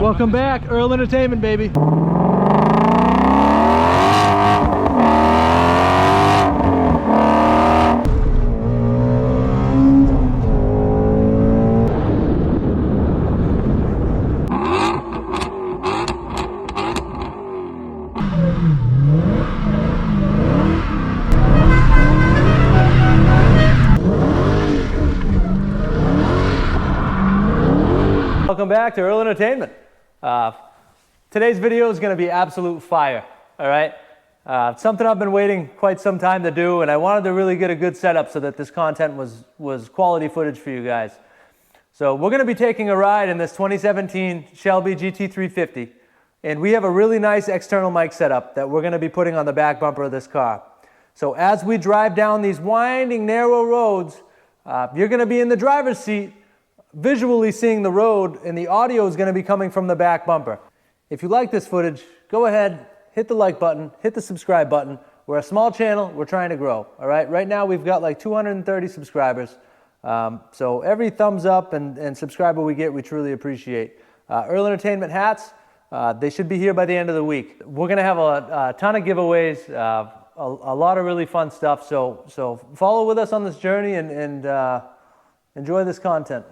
Welcome back, Earl Entertainment, baby. Welcome back to Earl Entertainment. Today's video is going to be absolute fire, all right? Something I've been waiting quite some time to do, and I wanted to really get a good setup so that this content was quality footage for you guys. So we're going to be taking a ride in this 2017 Shelby GT350, and we have a really nice external mic setup that we're going to be putting on the back bumper of this car. So as we drive down these winding, narrow roads, you're going to be in the driver's seat, visually seeing the road, and the audio is going to be coming from the back bumper. If you like this footage, go ahead, hit the like button, hit the subscribe button. We're a small channel, we're trying to grow, all right? Right now we've got like 230 subscribers. So every thumbs up and subscriber we get, we truly appreciate. Earl Entertainment hats, they should be here by the end of the week. We're going to have a ton of giveaways, a lot of really fun stuff. So follow with us on this journey and enjoy this content.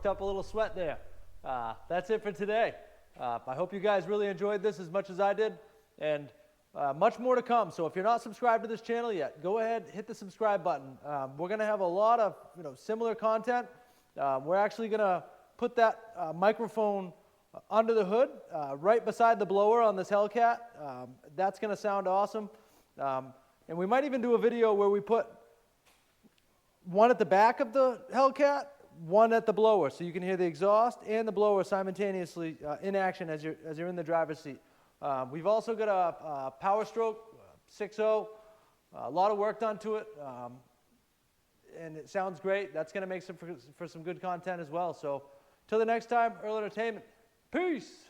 worked up a little sweat there. That's it for today. I hope you guys really enjoyed this as much as I did, and much more to come. So if you're not subscribed to this channel yet, go ahead, hit the subscribe button. We're going to have a lot of similar content. We're actually going to put that microphone under the hood, right beside the blower on this Hellcat. That's going to sound awesome. And we might even do a video where we put one at the back of the Hellcat, one at the blower, so you can hear the exhaust and the blower simultaneously in action as you're in the driver's seat. We've also got a Power Stroke 6.0, a lot of work done to it, and it sounds great. That's going to make for some good content as well. So till the next time, Earl Entertainment, peace!